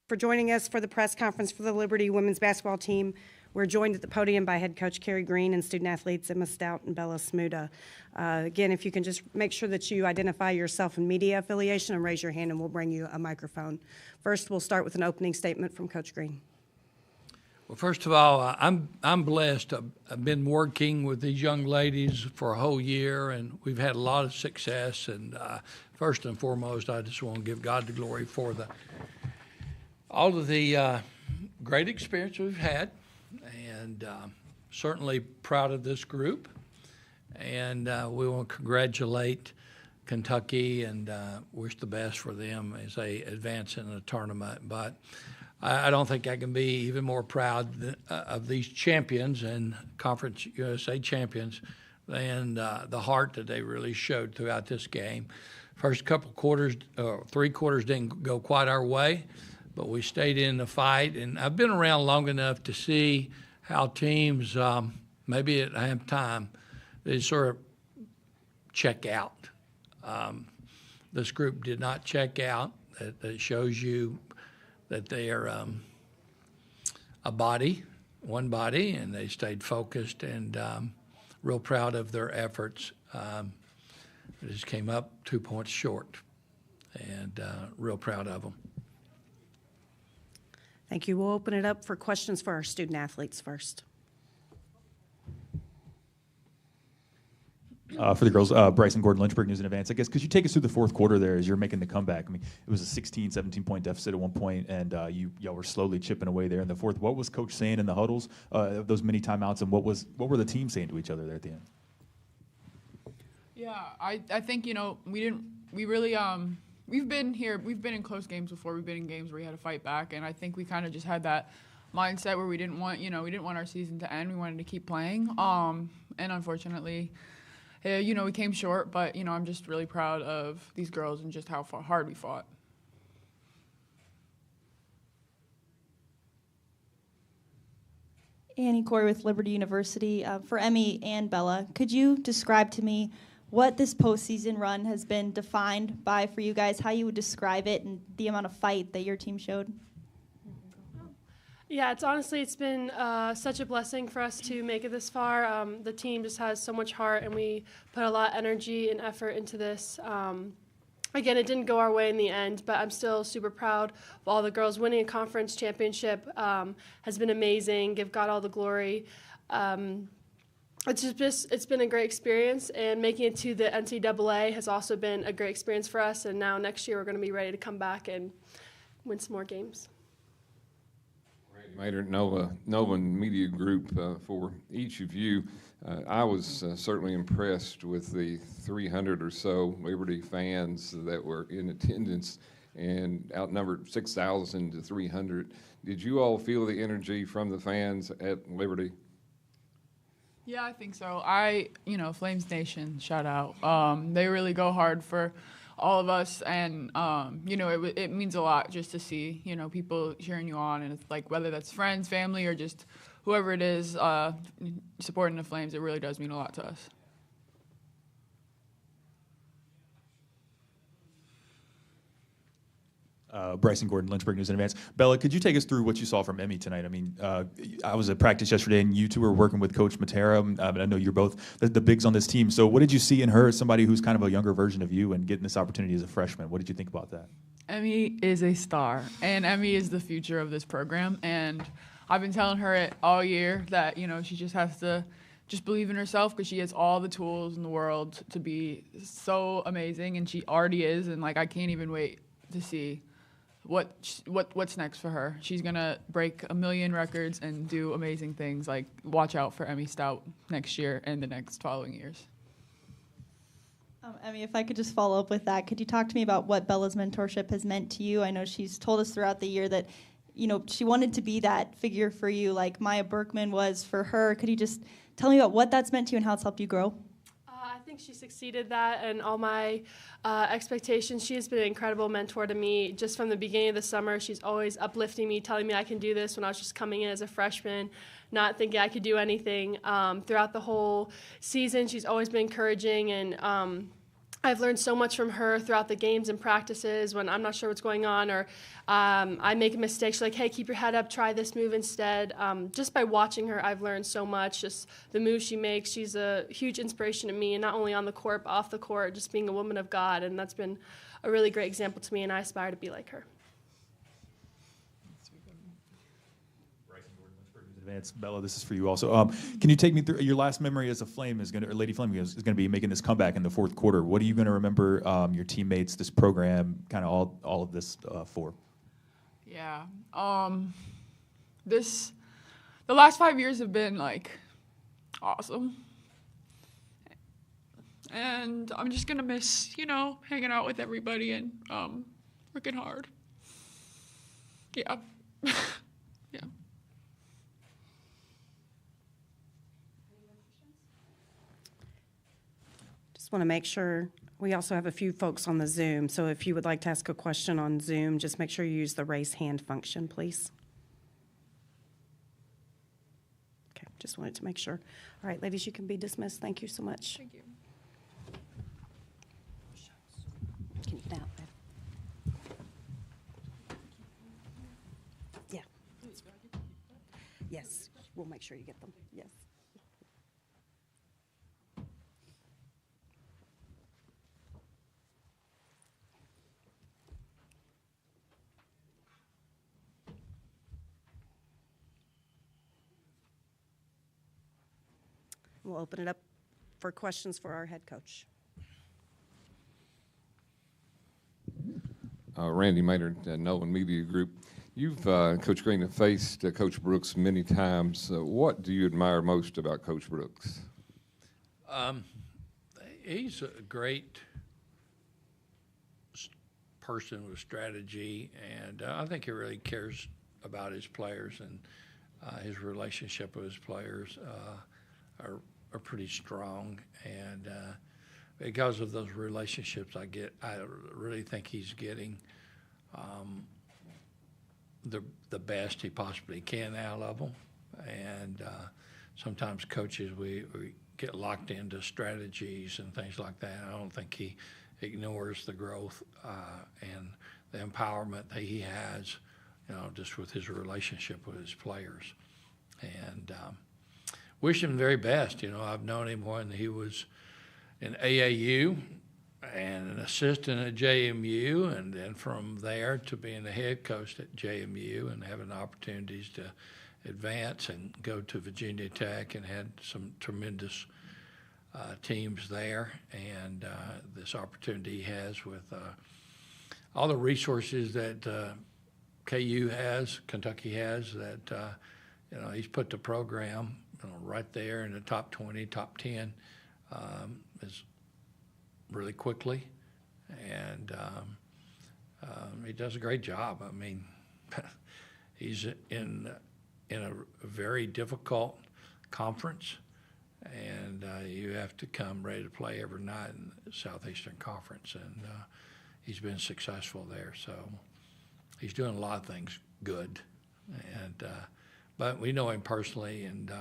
for joining us for the press conference for the Liberty women's basketball team. We're joined at the podium by head coach Carrie Green and student athletes Emma Stout and Bella Smuda. Again, if you can just make sure that you identify yourself and media affiliation and raise your hand, and we'll bring you a microphone. First, we'll start with an opening statement from Coach Green. Well, first of all, I'm blessed. I've been working with these young ladies for a whole year, and we've had a lot of success. And first and foremost, I just want to give God the glory for all of the great experience we've had, and certainly proud of this group. And we want to congratulate Kentucky and wish the best for them as they advance in the tournament. But I don't think I can be even more proud of these champions and Conference USA champions than the heart that they really showed throughout this game. First couple quarters, 3 quarters didn't go quite our way, but we stayed in the fight. And I've been around long enough to see how teams, maybe at halftime, they sort of check out. This group did not check out. That shows you that they are a body, one body, and they stayed focused, and real proud of their efforts. They just came up 2 points short, and real proud of them. Thank you. We'll open it up for questions for our student athletes first. For the girls, Bryson Gordon, Lynchburg News in Advance. I guess, could you take us through the fourth quarter there as you're making the comeback? I mean, it was a 16, 17-point deficit at one point, and y'all were slowly chipping away there in the fourth. What was Coach saying in the huddles, those many timeouts, and what were the team saying to each other there at the end? Yeah, I think, we've been in close games before. We've been in games where we had to fight back, and I think we kind of just had that mindset where we didn't want our season to end. We wanted to keep playing, and unfortunately, we came short, but, I'm just really proud of these girls and just how hard we fought. Annie Corey with Liberty University. For Emmy and Bella, could you describe to me what this postseason run has been defined by for you guys, how you would describe it, and the amount of fight that your team showed? Yeah, it's been such a blessing for us to make it this far. The team just has so much heart, and we put a lot of energy and effort into this. Again, it didn't go our way in the end, but I'm still super proud of all the girls. Winning a conference championship has been amazing. Give God all the glory. It's been a great experience, and making it to the NCAA has also been a great experience for us. And now next year we're going to be ready to come back and win some more games. Maynard, Nova Media Group, for each of you. I was certainly impressed with the 300 or so Liberty fans that were in attendance and outnumbered 6,000 to 300. Did you all feel the energy from the fans at Liberty? Yeah, I think so. Flames Nation, shout out. They really go hard for all of us, and it means a lot just to see people cheering you on, and it's like whether that's friends, family, or just whoever it is supporting the Flames. It really does mean a lot to us. Bryson Gordon, Lynchburg News in Advance. Bella, could you take us through what you saw from Emmy tonight? I mean, I was at practice yesterday, and you two were working with Coach Matera. I know you're both the bigs on this team. So what did you see in her as somebody who's kind of a younger version of you and getting this opportunity as a freshman? What did you think about that? Emmy is a star, and Emmy is the future of this program. And I've been telling her it all year that, she just has to just believe in herself, because she has all the tools in the world to be so amazing, and she already is. And, I can't even wait to see what's next for her. She's gonna break 1 million records and do amazing things. Watch out for Emmy Stout next year and the next following years. Emmy, if I could just follow up with that, could you talk to me about what Bella's mentorship has meant to you? I know she's told us throughout the year that she wanted to be that figure for you, like Maya Berkman was for her. Could you just tell me about what that's meant to you and how it's helped you grow? I think she succeeded that, and all my expectations. She has been an incredible mentor to me just from the beginning of the summer. She's always uplifting me, telling me I can do this when I was just coming in as a freshman, not thinking I could do anything. Throughout the whole season, she's always been encouraging, and I've learned so much from her throughout the games and practices when I'm not sure what's going on, or I make a mistake. She's like, hey, keep your head up, try this move instead. Just by watching her, I've learned so much, just the moves she makes. She's a huge inspiration to me, and not only on the court, but off the court, just being a woman of God, and that's been a really great example to me, and I aspire to be like her. Advance. Bella, this is for you also. Can you take me through your last memory as a Flame or Lady Flame is going to be making this comeback in the fourth quarter? What are you going to remember your teammates, this program, kind of all of this for? Yeah. The last 5 years have been like awesome. And I'm just gonna miss, hanging out with everybody and working hard. Yeah. Yeah. Just want to make sure, we also have a few folks on the Zoom, so if you would like to ask a question on Zoom, just make sure you use the raise hand function, please. Okay, just wanted to make sure. All right, ladies, you can be dismissed. Thank you so much. Thank you. Can you get out? Yeah. Yes, we'll make sure you get them. Yes. We'll open it up for questions for our head coach. Randy Maynard, Nolan Media Group. You've, Coach Green, have faced Coach Brooks many times. What do you admire most about Coach Brooks? He's a great person with strategy, and I think he really cares about his players, and his relationship with his players are pretty strong, and because of those relationships I really think he's getting the best he possibly can out of them. And sometimes coaches, we get locked into strategies and things like that. I don't think he ignores the growth and the empowerment that he has, just with his relationship with his players. And wish him the very best. I've known him when he was in AAU and an assistant at JMU, and then from there to being the head coach at JMU and having opportunities to advance and go to Virginia Tech, and had some tremendous teams there. And this opportunity he has with all the resources that KU has, Kentucky has, that he's put the program right there in the top 20, top 10 is really quickly, and he does a great job. I mean, he's in a very difficult conference, and you have to come ready to play every night in the Southeastern Conference, and he's been successful there. So he's doing a lot of things good, and but we know him personally, and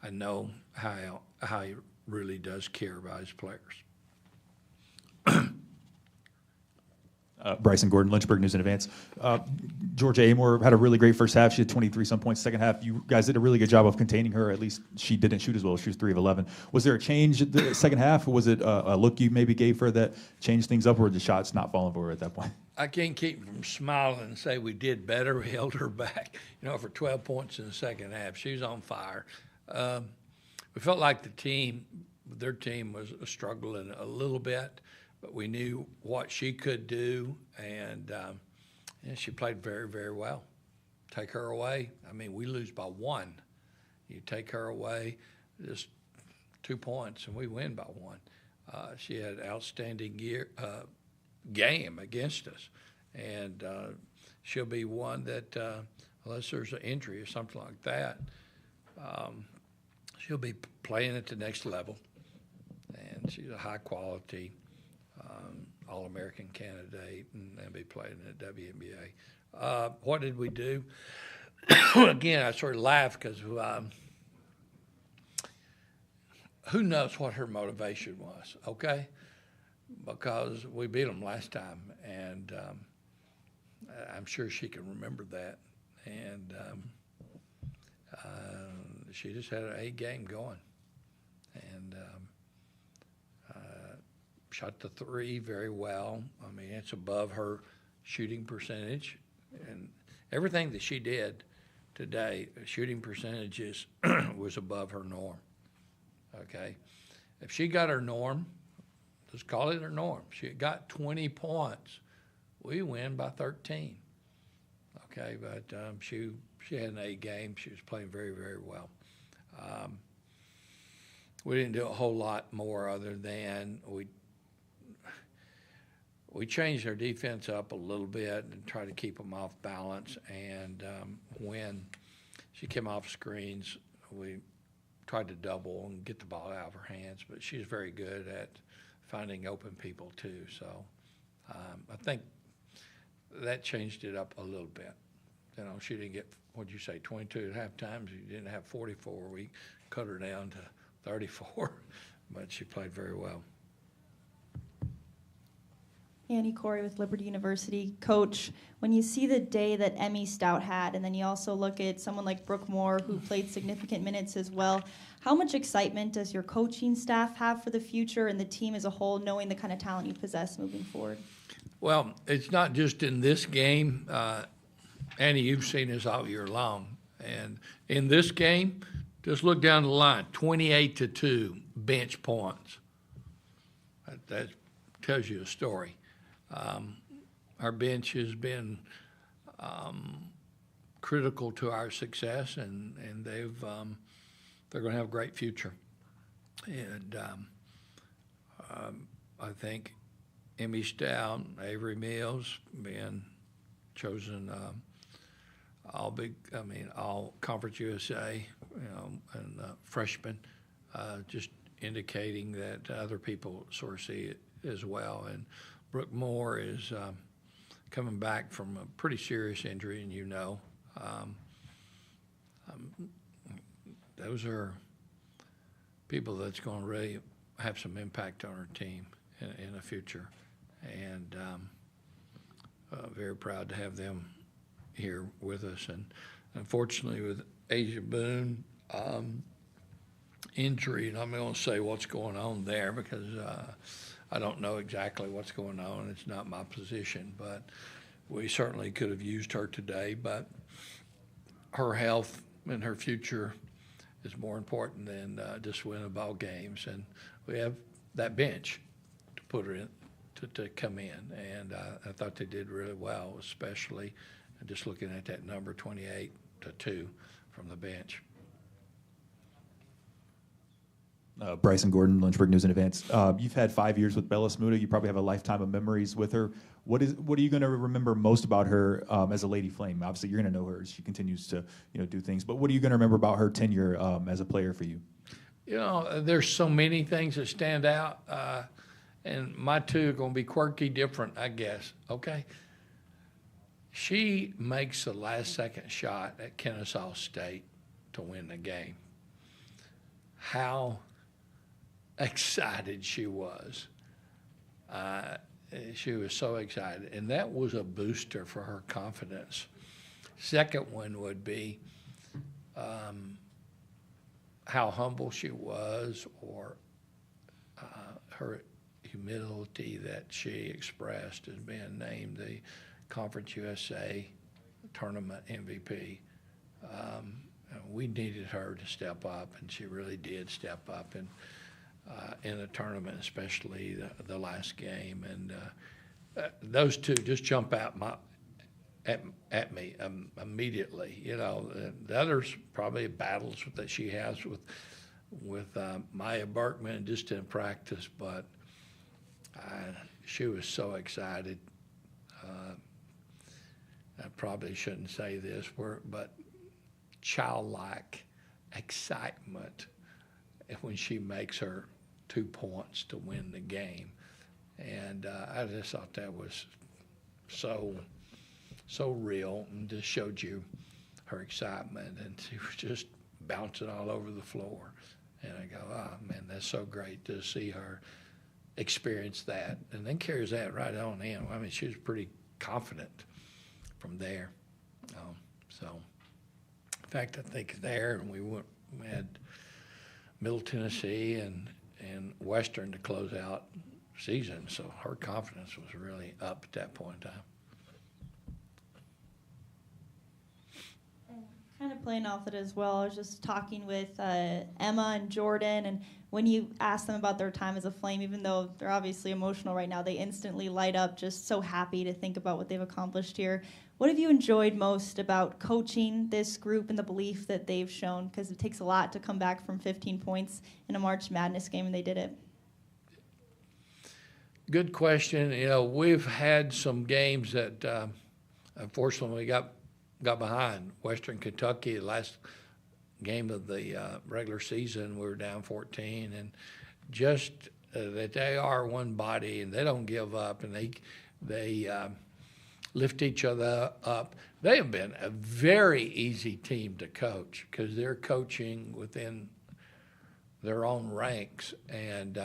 I know how he really does care about his players. Bryson Gordon, Lynchburg News in Advance. Georgia Amor had a really great first half. She had 23-some points second half. You guys did a really good job of containing her. At least she didn't shoot as well. She was 3 of 11. Was there a change at the second half, or was it a look you maybe gave her that changed things up, or were the shots not falling for her at that point? I can't keep from smiling and say we did better. We held her back, for 12 points in the second half. She was on fire. We felt like their team was struggling a little bit, but we knew what she could do, and she played very, very well. Take her away, we lose by 1. You take her away, just 2 points, and we win by 1. She had an outstanding game against us, and she'll be one that, unless there's an injury or something like that, she'll be playing at the next level, and she's a high-quality All-American candidate, and they'll be playing in the WNBA. What did we do? Again, I sort of laugh because who knows what her motivation was, okay? because we beat them last time, and I'm sure she can remember that. And she just had an A game going, and shot the three very well. I mean, it's above her shooting percentage, and everything that she did today, shooting percentages was above her norm. Okay, if she got her norm, let's call it her norm. She got 20 points. We win by 13. Okay, but she had an A game. She was playing very, very well. We didn't do a whole lot more other than we changed our defense up a little bit and tried to keep them off balance. And when she came off screens, we tried to double and get the ball out of her hands. But she's very good at finding open people too. So I think that changed it up a little bit. You know, she didn't get, what'd you say, 22 at halftime. She didn't have 44. We cut her down to 34, but she played very well. Annie Corey with Liberty University. Coach, when you see the day that Emmy Stout had, and then you also look at someone like Brooke Moore, who played significant minutes as well, how much excitement does your coaching staff have for the future and the team as a whole, knowing the kind of talent you possess moving forward? Well, it's not just in this game. Annie, you've seen this all year long. And in this game, just look down the line, 28-2 bench points. That tells you a story. Our bench has been critical to our success, and they're going to have a great future. And I think Emmy Stout, Avery Mills being chosen all Conference USA, and freshmen, just indicating that other people sort of see it as well. And Brooke Moore is coming back from a pretty serious injury, and those are people that's going to really have some impact on our team in the future. And very proud to have them here with us. And unfortunately, with Asia Boone injury, and I'm going to say what's going on there because I don't know exactly what's going on. It's not my position, but we certainly could have used her today. But her health and her future is more important than just winning ball games. And we have that bench to put her in, to come in. And I thought they did really well, especially just looking at that number 28-2 from the bench. Bryson Gordon, Lynchburg News in Advance. You've had 5 years with Bella Smuda. You probably have a lifetime of memories with her. What are you going to remember most about her as a Lady Flame? Obviously, you're going to know her as she continues to do things. But what are you going to remember about her tenure as a player for you? There's so many things that stand out, and my two are going to be quirky, different, I guess. Okay. She makes the last-second shot at Kennesaw State to win the game. How excited she was. She was so excited, and that was a booster for her confidence. Second one would be how humble she was, or her humility that she expressed as being named the Conference USA Tournament MVP. We needed her to step up, and she really did step up in the tournament, especially the last game. And those two just jump out at me immediately. The others probably battles that she has with Maya Berkman just in practice, but she was so excited. I probably shouldn't say this, but childlike excitement when she makes her 2 points to win the game. And I just thought that was so real, and just showed you her excitement, and she was just bouncing all over the floor. And I go, oh man, that's so great to see her experienced that and then carries that right on in. I mean, she was pretty confident from there. So, in fact, I think there, and we had Middle Tennessee and Western to close out season, so her confidence was really up at that point in time. Kind of playing off it as well, I was just talking with Emma and Jordan, and when you ask them about their time as a Flame, even though they're obviously emotional right now, they instantly light up, just so happy to think about what they've accomplished here. What have you enjoyed most about coaching this group and the belief that they've shown? Because it takes a lot to come back from 15 points in a March Madness game, and they did it. Good question. You know, we've had some games that unfortunately got behind. Western Kentucky, the last game of the regular season, we were down 14, and just that they are one body and they don't give up, and they lift each other up. They have been a very easy team to coach because they're coaching within their own ranks, and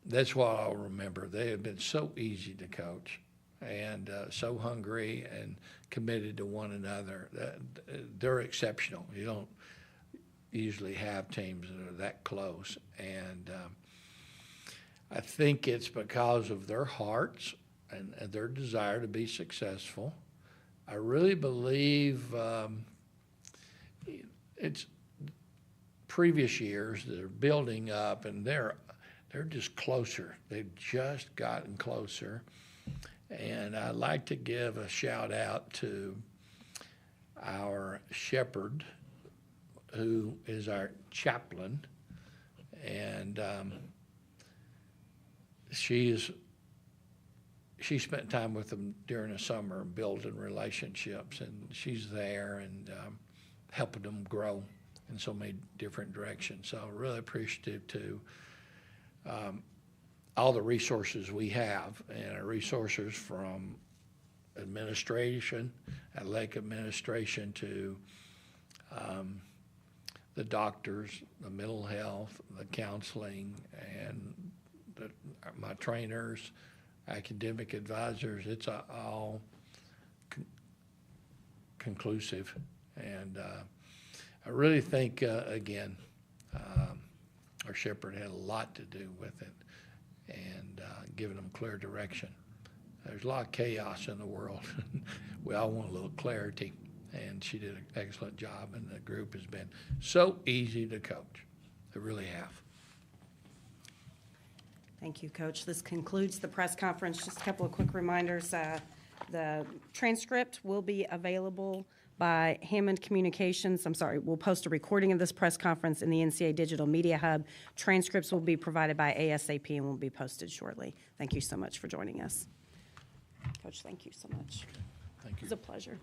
that's what I'll remember. They have been so easy to coach and so hungry and committed to one another. They're exceptional. You don't usually have teams that are that close, and I think it's because of their hearts and their desire to be successful. I really believe it's previous years that are building up, and they're just closer. They've just gotten closer. And I'd like to give a shout out to our shepherd, who is our chaplain, and she spent time with them during the summer building relationships, and she's there and helping them grow in so many different directions. So really appreciative to all the resources we have, and our resources from administration, athletic administration, to the doctors, the mental health, the counseling, and my trainers, academic advisors. It's all conclusive, and I really think, again, our shepherd had a lot to do with it, and giving them clear direction. There's a lot of chaos in the world. We all want a little clarity, and she did an excellent job, and the group has been so easy to coach. They really have. Thank you, Coach. This concludes the press conference. Just a couple of quick reminders. The transcript will be available by Hammond Communications. We'll post a recording of this press conference in the NCAA Digital Media Hub. Transcripts will be provided by ASAP and will be posted shortly. Thank you so much for joining us. Coach, thank you so much. Thank you. It was a pleasure.